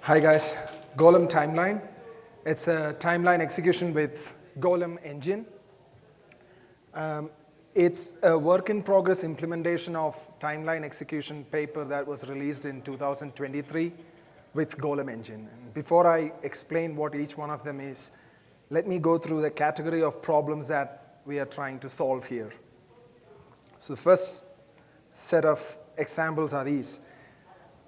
Hi guys, Golem Timeline. It's a timeline execution with Golem engine. It's a work in progress implementation of timeline execution paper that was released in 2023 with Golem engine. And before I explain what each one of them is, let me go through the category of problems that we are trying to solve here. So the first set of examples are these.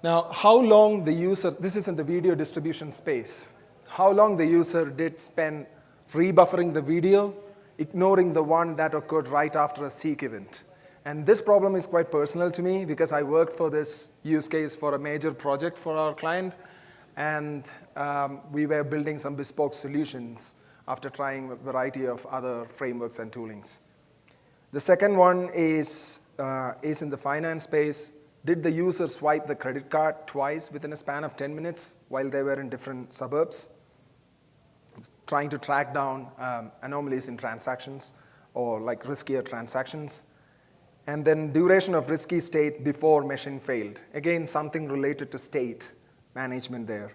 Now, how long the user, this is in the video distribution space, how long the user did spend rebuffering the video, ignoring the one that occurred right after a seek event. And this problem is quite personal to me because I worked for this use case for a major project for our client, and we were building some bespoke solutions after trying a variety of other frameworks and toolings. The second one is in the finance space. Did the user swipe the credit card twice within a span of 10 minutes while they were in different suburbs? Trying to track down anomalies in transactions or like riskier transactions. And then duration of risky state before machine failed. Again, something related to state management there.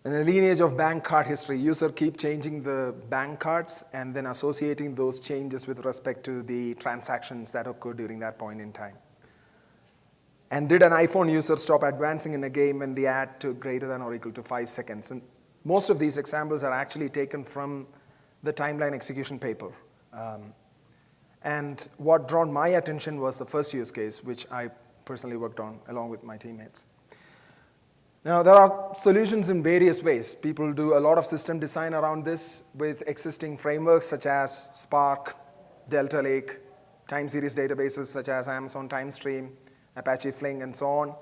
And the lineage of bank card history. User keep changing the bank cards and then associating those changes with respect to the transactions that occurred during that point in time. And did an iPhone user stop advancing in a game when the ad took greater than or equal to 5 seconds? And most of these examples are actually taken from the timeline execution paper. And what drawn my attention was the first use case, which I personally worked on along with my teammates. Now, there are solutions in various ways. People do a lot of system design around this with existing frameworks such as Spark, Delta Lake, time series databases such as Amazon TimeStream, Apache Flink, and so on.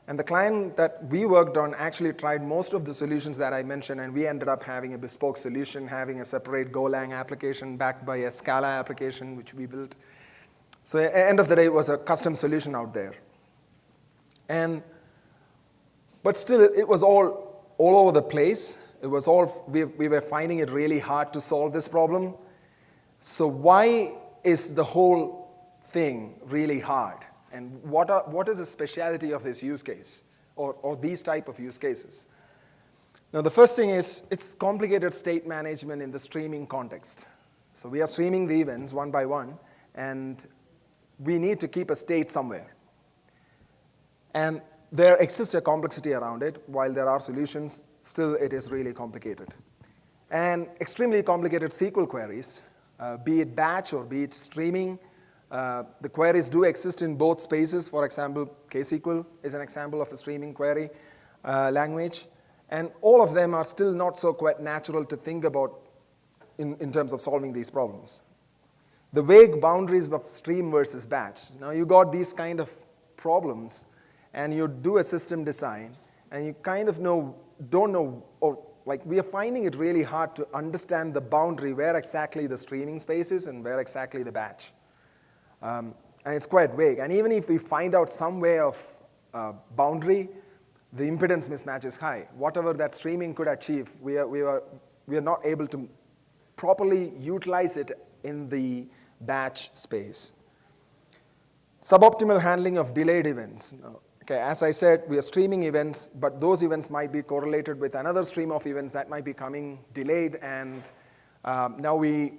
And the client that we worked on actually tried most of the solutions that I mentioned, and we ended up having a bespoke solution, having a separate Golang application backed by a Scala application, which we built. So at the end of the day, it was a custom solution out there. But still, it was all over the place. It was all, we were finding it really hard to solve this problem. So why is the whole thing really hard? And what is the speciality of this use case or these type of use cases? Now, the first thing is it's complicated state management in the streaming context. So we are streaming the events one by one, and we need to keep a state somewhere. And there exists a complexity around it. While there are solutions, still it is really complicated. And extremely complicated SQL queries, be it batch or be it streaming. The queries do exist in both spaces. For example, KSQL is an example of a streaming query language. And all of them are still not so quite natural to think about in terms of solving these problems. The vague boundaries of stream versus batch. Now you got these kind of problems, and you do a system design, and you kind of don't know, or like we are finding it really hard to understand the boundary, where exactly the streaming space is and where exactly the batch. And it's quite vague. And even if we find out some way of boundary, the impedance mismatch is high. Whatever that streaming could achieve, we are not able to properly utilize it in the batch space. Suboptimal handling of delayed events. Okay, as I said, we are streaming events, but those events might be correlated with another stream of events that might be coming delayed, and now we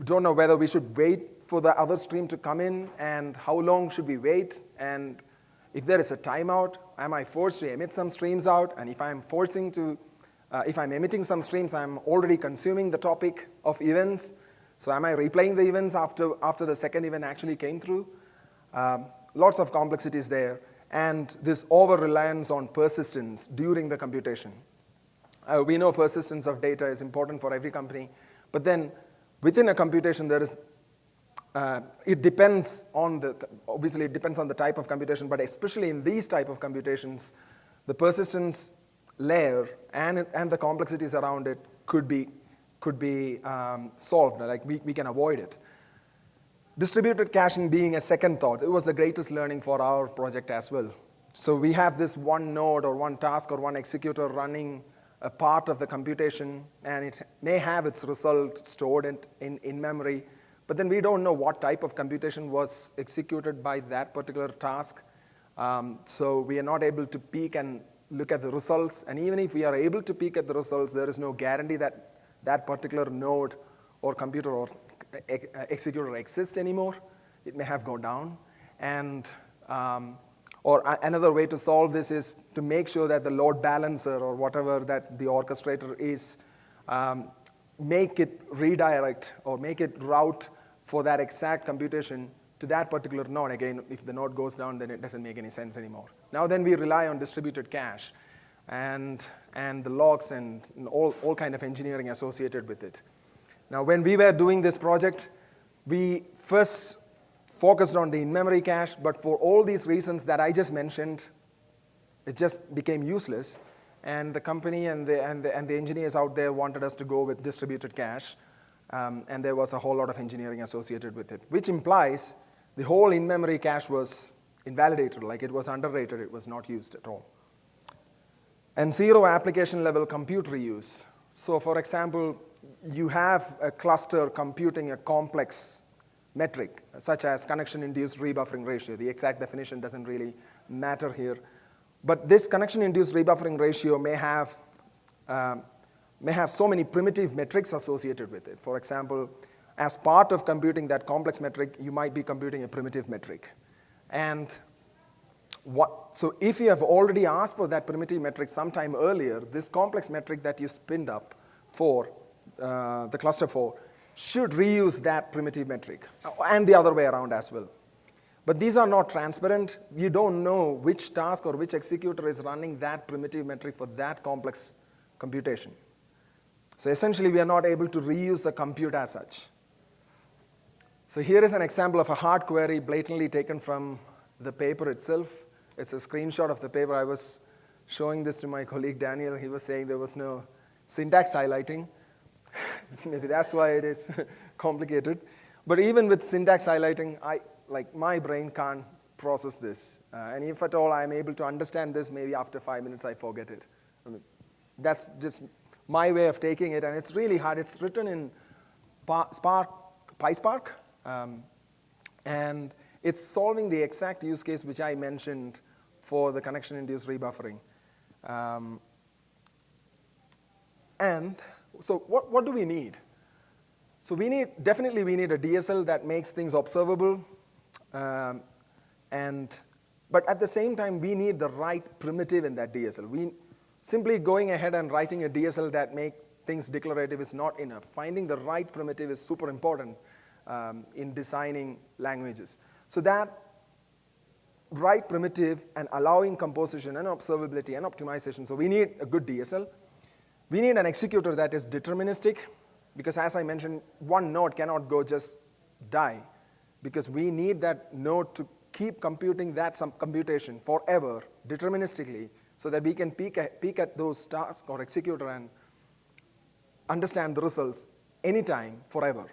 don't know whether we should wait for the other stream to come in, and how long should we wait, and if there is a timeout, am I forced to emit some streams out, and if I'm emitting some streams, I'm already consuming the topic of events, so am I replaying the events after the second event actually came through? Lots of complexities there, and this over-reliance on persistence during the computation. We know persistence of data is important for every company, but then within a computation, there is it depends on obviously it depends on the type of computation, but especially in these type of computations, the persistence layer and the complexities around it could be solved, like we can avoid it. Distributed caching being a second thought, it was the greatest learning for our project as well. So we have this one node or one task or one executor running a part of the computation, and it may have its result stored in memory, but then we don't know what type of computation was executed by that particular task. So we are not able to peek and look at the results. And even if we are able to peek at the results, there is no guarantee that that particular node or computer or executor exists anymore. It may have gone down. And another way to solve this is to make sure that the load balancer or whatever that the orchestrator is, make it redirect or make it route for that exact computation to that particular node. Again, if the node goes down, then it doesn't make any sense anymore. Now then we rely on distributed cache and the logs and all kind of engineering associated with it. Now when we were doing this project, we first focused on the in-memory cache, but for all these reasons that I just mentioned, it just became useless. And the company and the engineers out there wanted us to go with distributed cache, and there was a whole lot of engineering associated with it, which implies the whole in-memory cache was invalidated, like it was underrated, it was not used at all. And zero application level compute reuse. So for example, you have a cluster computing a complex metric, such as connection-induced rebuffering ratio. The exact definition doesn't really matter here. But this connection-induced rebuffering ratio may have so many primitive metrics associated with it. For example, as part of computing that complex metric, you might be computing a primitive metric. And so if you have already asked for that primitive metric sometime earlier, this complex metric that you spinned up for the cluster for should reuse that primitive metric, and the other way around as well. But these are not transparent. You don't know which task or which executor is running that primitive metric for that complex computation. So essentially, we are not able to reuse the compute as such. So here is an example of a hard query blatantly taken from the paper itself. It's a screenshot of the paper. I was showing this to my colleague Daniel. He was saying there was no syntax highlighting. Maybe that's why it is complicated. But even with syntax highlighting, my brain can't process this. And if at all I'm able to understand this, maybe after 5 minutes I forget it. I mean, that's just my way of taking it, and it's really hard. It's written in PySpark, and it's solving the exact use case which I mentioned for the connection-induced rebuffering. And so what do we need? So definitely we need a DSL that makes things observable, but at the same time, we need the right primitive in that DSL. Simply going ahead and writing a DSL that makes things declarative is not enough. Finding the right primitive is super important in designing languages. So that right primitive and allowing composition and observability and optimization. So we need a good DSL. We need an executor that is deterministic, because as I mentioned, one node cannot go just die, because we need that node to keep computing that some computation forever, deterministically, so that we can peek at those tasks or executor and understand the results anytime, forever.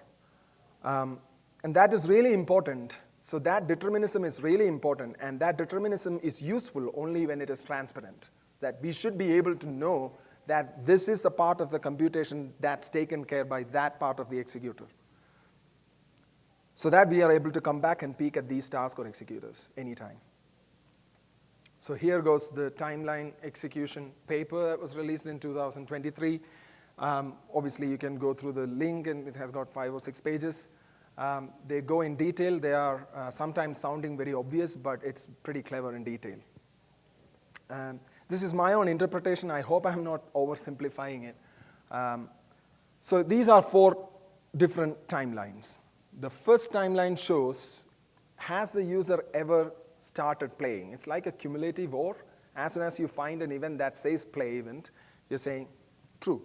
And that is really important. So that determinism is really important, and that determinism is useful only when it is transparent, that we should be able to know that this is a part of the computation that's taken care by that part of the executor, so that we are able to come back and peek at these tasks or executors anytime. So here goes the timeline execution paper that was released in 2023. Obviously, you can go through the link, and it has got 5 or 6 pages. They go in detail. They are sometimes sounding very obvious, but it's pretty clever in detail. This is my own interpretation. I hope I'm not oversimplifying it. So these are 4 different timelines. The first timeline shows, has the user ever started playing? It's like a cumulative OR. As soon as you find an event that says play event, you're saying true.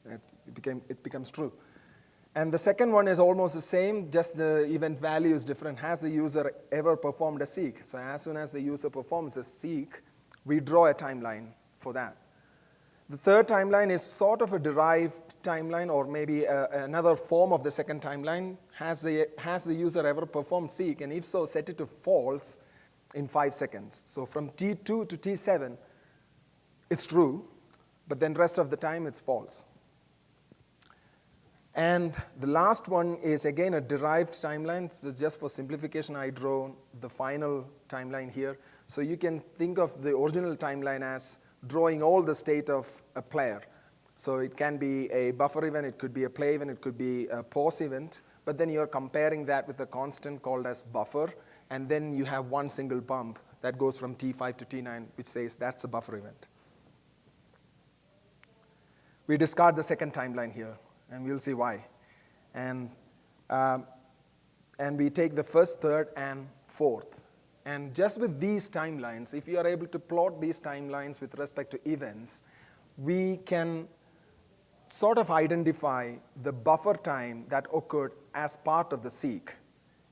It becomes true. And the second one is almost the same, just the event value is different. Has the user ever performed a seek? So as soon as the user performs a seek, we draw a timeline for that. The third timeline is sort of a derived timeline, or maybe another form of the second timeline. Has the user ever performed seek? And if so, set it to false in 5 seconds. So from T2 to T7, it's true, but then rest of the time it's false. And the last one is, again, a derived timeline. So just for simplification, I draw the final timeline here. So you can think of the original timeline as drawing all the state of a player. So it can be a buffer event, it could be a play event, it could be a pause event, but then you're comparing that with a constant called as buffer, and then you have one single bump that goes from T5 to T9, which says that's a buffer event. We discard the second timeline here, and we'll see why. And we take the first, third, and fourth. And just with these timelines, if you are able to plot these timelines with respect to events, we can sort of identify the buffer time that occurred as part of the seek.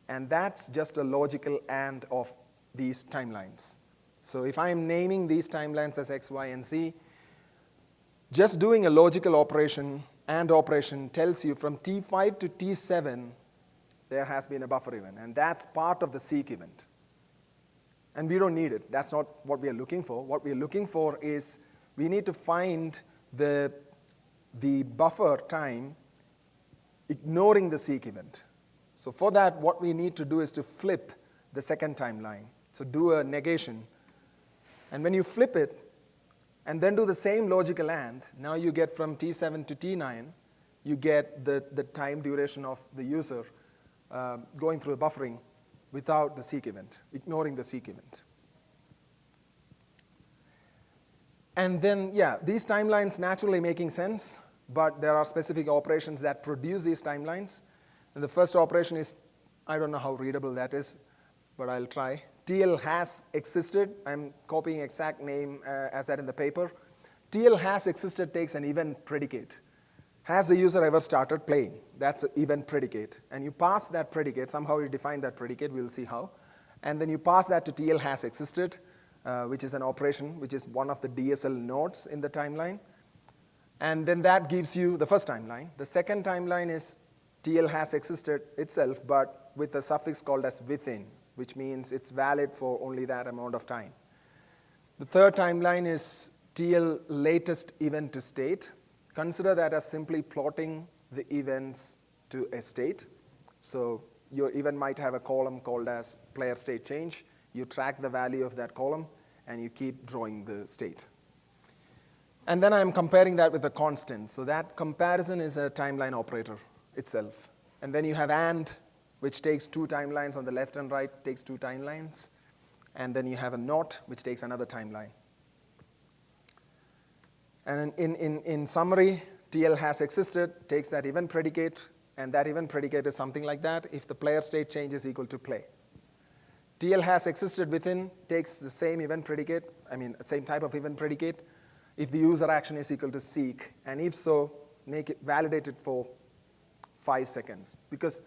And that's just a logical AND of these timelines. So if I'm naming these timelines as X, Y, and Z, just doing a logical operation, AND operation, tells you from T5 to T7, there has been a buffer event. And that's part of the seek event. And we don't need it. That's not what we are looking for. What we are looking for is we need to find the buffer time ignoring the seek event. So for that, what we need to do is to flip the second timeline. So do a negation. And when you flip it, and then do the same logical AND, now you get from T7 to T9, you get the time duration of the user going through the buffering without the seek event, ignoring the seek event. And then, yeah, these timelines naturally making sense, but there are specific operations that produce these timelines. And the first operation is, I don't know how readable that is, but I'll try. TL has existed. I'm copying exact name as that in the paper. TL has existed takes an event predicate. Has the user ever started playing? That's an event predicate. And you pass that predicate. Somehow you define that predicate. We'll see how. And then you pass that to TL has existed, which is an operation, which is one of the DSL nodes in the timeline. And then that gives you the first timeline. The second timeline is TL has existed itself, but with a suffix called as within, which means it's valid for only that amount of time. The third timeline is TL latest event to state. Consider that as simply plotting the events to a state. So your event might have a column called as player state change. You track the value of that column, and you keep drawing the state. And then I'm comparing that with a constant. So that comparison is a timeline operator itself. And then you have AND, which takes two timelines on the left and right, takes two timelines. And then you have a NOT, which takes another timeline. And in summary, TL has existed, takes that event predicate, and that event predicate is something like that if the player state change is equal to play. TL has existed within, takes the same event predicate, same type of event predicate, if the user action is equal to seek, and if so, make it validate it for 5 seconds. Because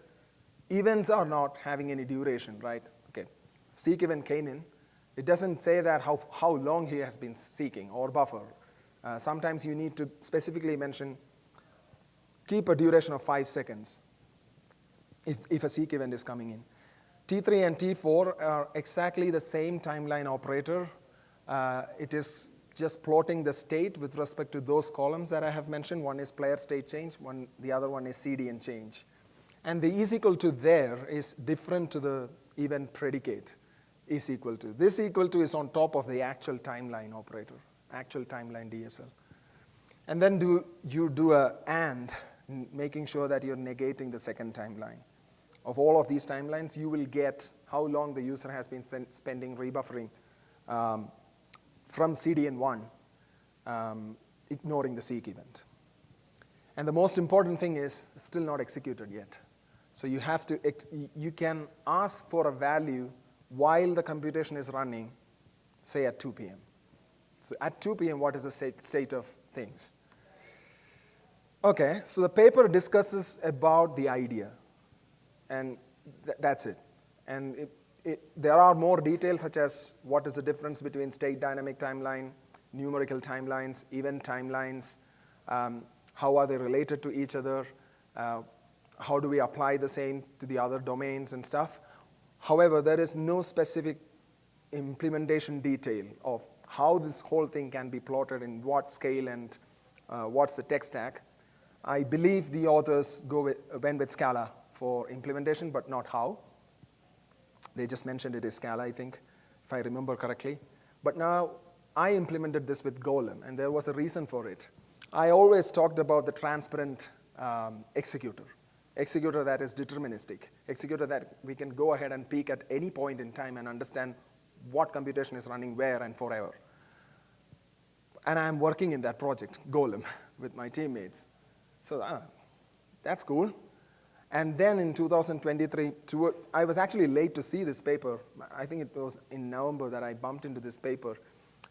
events are not having any duration, right? Okay, seek event came in. It doesn't say that how long he has been seeking or buffer. Sometimes you need to specifically mention, keep a duration of 5 seconds if a seek event is coming in. T3 and T4 are exactly the same timeline operator. It is just plotting the state with respect to those columns that I have mentioned. One is player state change, the other one is CDN change. And the is equal to there is different to the event predicate is equal to. This equal to is on top of the actual timeline operator, actual timeline DSL. And then you do a AND, making sure that you're negating the second timeline. Of all of these timelines, you will get how long the user has been spending rebuffering from CDN1, ignoring the seek event. And the most important thing is still not executed yet. So you can ask for a value while the computation is running, say at 2 p.m. So at 2 p.m., what is the state of things? Okay, so the paper discusses about the idea, and that's it. And there are more details, such as what is the difference between state dynamic timeline, numerical timelines, event timelines, how are they related to each other, how do we apply the same to the other domains and stuff. However, there is no specific implementation detail of how this whole thing can be plotted in what scale and what's the tech stack. I believe the authors went with Scala for implementation, but not how. They just mentioned it is Scala, I think, if I remember correctly. But now I implemented this with Golem, and there was a reason for it. I always talked about the transparent executor that is deterministic, executor that we can go ahead and peek at any point in time and understand what computation is running where and forever. And I'm working in that project, Golem, with my teammates. So that's cool. And then in 2023, I was actually late to see this paper. I think it was in November that I bumped into this paper.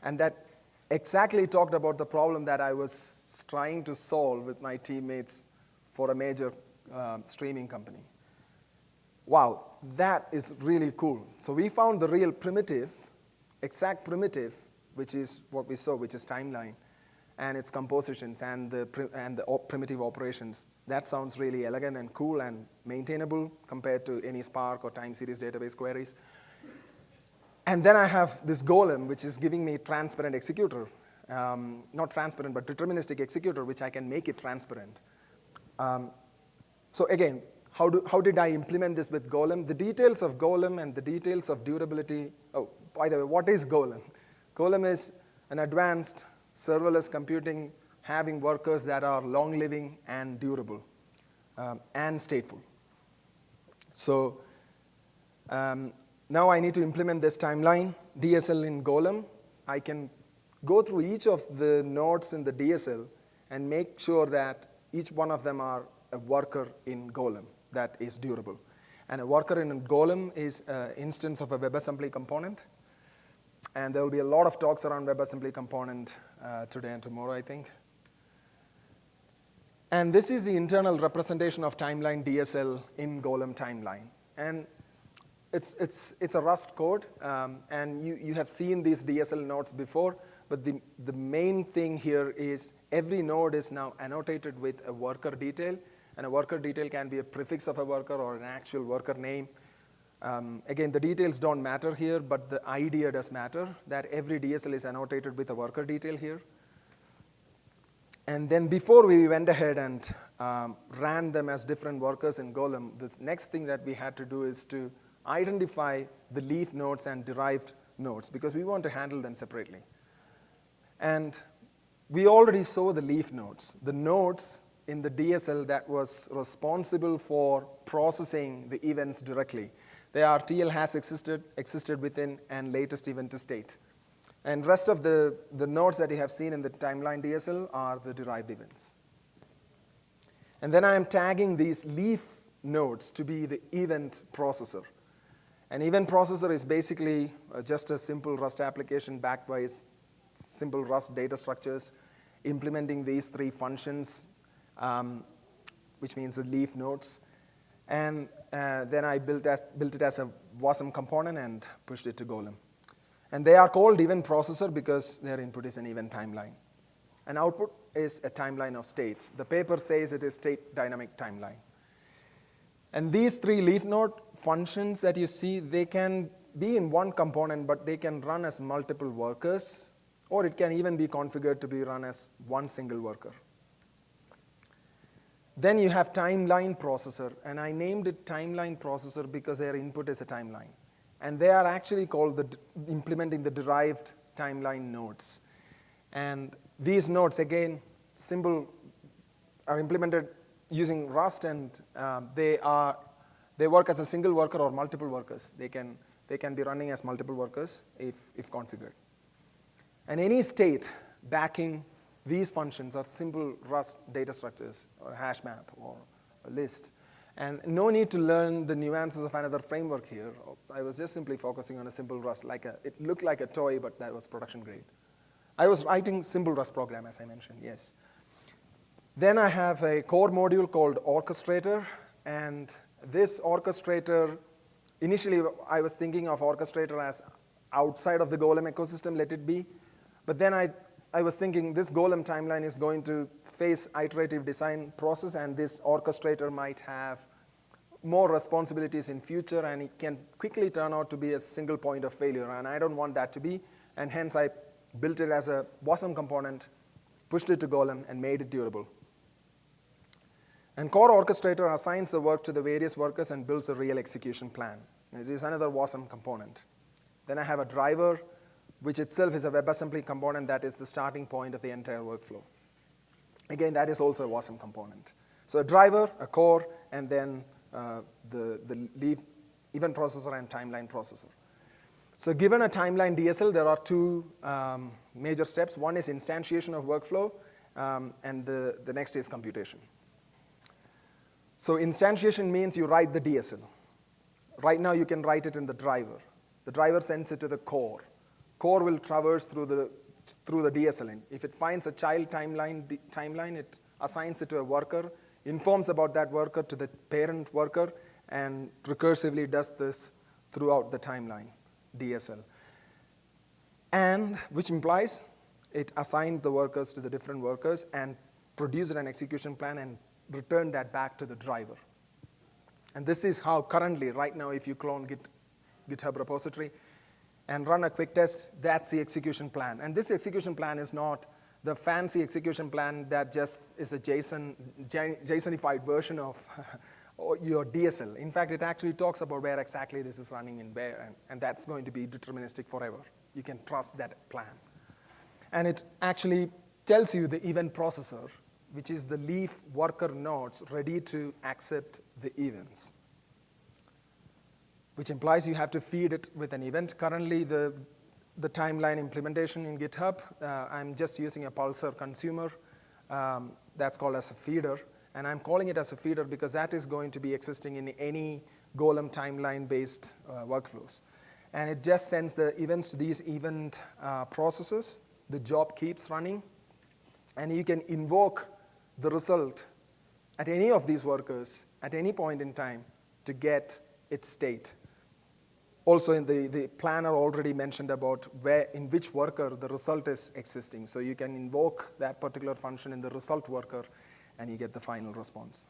And that exactly talked about the problem that I was trying to solve with my teammates for a major streaming company. Wow, that is really cool. So we found the real primitive, exact primitive, which is what we saw, which is timeline, and its compositions and the primitive operations. That sounds really elegant and cool and maintainable compared to any Spark or time series database queries. And then I have this Golem, which is giving me transparent executor. Not transparent, but deterministic executor, which I can make it transparent. So again, how did I implement this with Golem? The details of Golem and the details of durability. Oh, by the way, what is Golem? Golem is an advanced serverless computing having workers that are long-living and durable and stateful. So now I need to implement this timeline, DSL in Golem. I can go through each of the nodes in the DSL and make sure that each one of them are a worker in Golem that is durable. And a worker in Golem is an instance of a WebAssembly component. And there will be a lot of talks around WebAssembly component today and tomorrow, I think. And this is the internal representation of timeline DSL in Golem timeline. And it's a Rust code, and you have seen these DSL nodes before, but the main thing here is every node is now annotated with a worker detail, and a worker detail can be a prefix of a worker or an actual worker name. Again, the details don't matter here, but the idea does matter, that every DSL is annotated with a worker detail here. And then before we went ahead and ran them as different workers in Golem, the next thing that we had to do is to identify the leaf nodes and derived nodes, because we want to handle them separately. And we already saw the leaf nodes, the nodes in the DSL that was responsible for processing the events directly. They are TL has existed within, and latest event to state. And rest of the nodes that you have seen in the timeline DSL are the derived events. And then I am tagging these leaf nodes to be the event processor. An event processor is basically just a simple Rust application backed by simple Rust data structures, implementing these three functions, which means the leaf nodes. And then I built it as a WASM component and pushed it to Golem. And they are called event processor because their input is an event timeline. And output is a timeline of states. The paper says it is state dynamic timeline. And these three leaf node functions that you see, they can be in one component, but they can run as multiple workers, or it can even be configured to be run as one single worker. Then you have timeline processor, and I named it timeline processor because their input is a timeline. And they are actually called implementing the derived timeline nodes. And these nodes, again, are implemented using Rust, and they work as a single worker or multiple workers. They can be running as multiple workers if configured. And any state backing these functions are simple Rust data structures, or a hash map, or a list. And no need to learn the nuances of another framework here. I was just simply focusing on a simple Rust. It looked like a toy, but that was production grade. I was writing simple Rust program, as I mentioned, yes. Then I have a core module called orchestrator. And this orchestrator, initially I was thinking of orchestrator as outside of the Golem ecosystem, let it be. But then I was thinking this Golem timeline is going to face iterative design process, and this orchestrator might have more responsibilities in future, and it can quickly turn out to be a single point of failure, and I don't want that to be, and hence I built it as a WASM component, pushed it to Golem, and made it durable. And core orchestrator assigns the work to the various workers and builds a real execution plan. It is another WASM component. Then I have a driver which itself is a WebAssembly component that is the starting point of the entire workflow. Again, that is also a WASM component. So a driver, a core, and then the leaf event processor and timeline processor. So given a timeline DSL, there are two major steps. One is instantiation of workflow, and the next is computation. So instantiation means you write the DSL. Right now, you can write it in the driver. The driver sends it to the core. Core will traverse through the DSL. If it finds a child timeline, it assigns it to a worker, informs about that worker to the parent worker, and recursively does this throughout the timeline DSL. And which implies it assigned the workers to the different workers and produced an execution plan and returned that back to the driver. And this is how currently, right now, if you clone GitHub repository and run a quick test, that's the execution plan. And this execution plan is not the fancy execution plan that just is a JSONified version of your DSL. In fact, it actually talks about where exactly this is running and where, and that's going to be deterministic forever. You can trust that plan. And it actually tells you the event processor, which is the leaf worker nodes ready to accept the events, which implies you have to feed it with an event. Currently, the timeline implementation in GitHub, I'm just using a Pulsar consumer that's called as a feeder. And I'm calling it as a feeder because that is going to be existing in any Golem timeline-based workflows. And it just sends the events to these event processes. The job keeps running. And you can invoke the result at any of these workers at any point in time to get its state. Also, in the planner already mentioned about in which worker the result is existing. So you can invoke that particular function in the result worker, and you get the final response.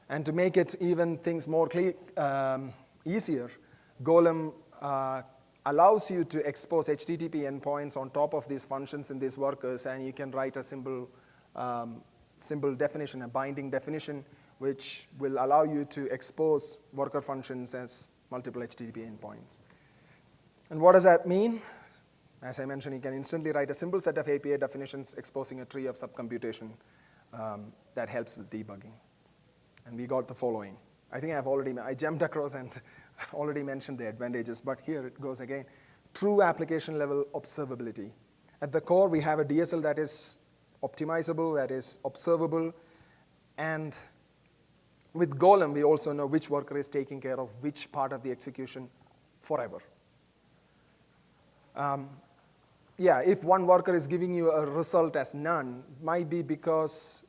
And to make it even things more easier, Golem allows you to expose HTTP endpoints on top of these functions in these workers, and you can write a simple definition, a binding definition, which will allow you to expose worker functions as multiple HTTP endpoints. And what does that mean? As I mentioned, you can instantly write a simple set of API definitions exposing a tree of subcomputation that helps with debugging. And we got the following. I think I jumped across and already mentioned the advantages, but here it goes again. True application level observability. At the core, we have a DSL that is optimizable, that is observable, and with Golem, we also know which worker is taking care of which part of the execution forever. If one worker is giving you a result as none, might be because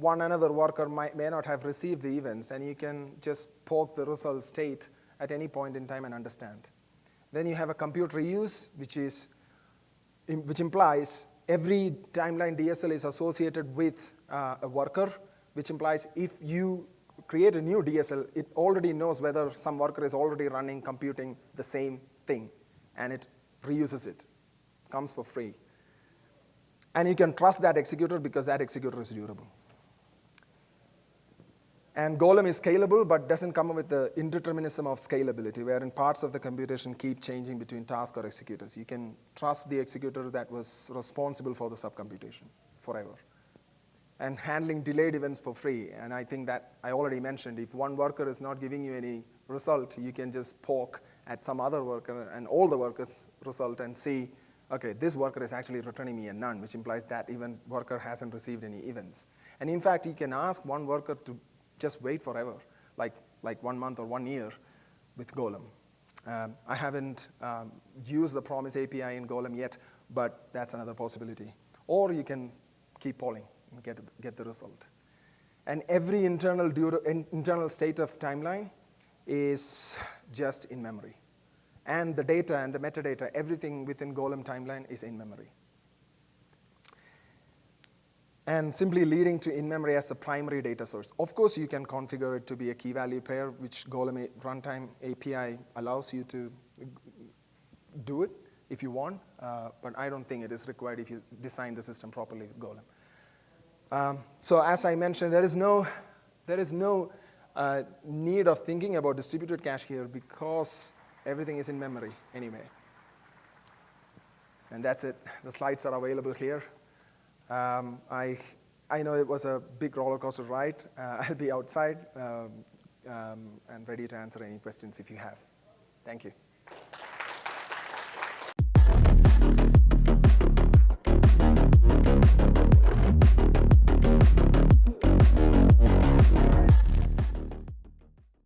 another worker may not have received the events, and you can just poke the result state at any point in time and understand. Then you have a compute reuse, which implies every timeline DSL is associated with a worker, which implies if you create a new DSL, it already knows whether some worker is already running, computing the same thing, and it reuses it. Comes for free. And you can trust that executor because that executor is durable. And Golem is scalable, but doesn't come with the indeterminism of scalability, wherein parts of the computation keep changing between tasks or executors. You can trust the executor that was responsible for the subcomputation forever. And handling delayed events for free. And I think that I already mentioned, if one worker is not giving you any result, you can just poke at some other worker and all the workers' result and see, okay, this worker is actually returning me a none, which implies that even worker hasn't received any events. And in fact, you can ask one worker to just wait forever, like 1 month or 1 year with Golem. I haven't used the promise API in Golem yet, but that's another possibility. Or you can keep polling and get the result. And every internal state of timeline is just in memory. And the data and the metadata, everything within Golem timeline is in memory. And simply leading to in-memory as the primary data source. Of course, you can configure it to be a key-value pair, which Golem runtime API allows you to do it if you want, but I don't think it is required if you design the system properly with Golem. So as I mentioned, there is no need of thinking about distributed cache here because everything is in memory anyway. And that's it. The slides are available here. I know it was a big roller coaster ride. I'll be outside and ready to answer any questions if you have. Thank you.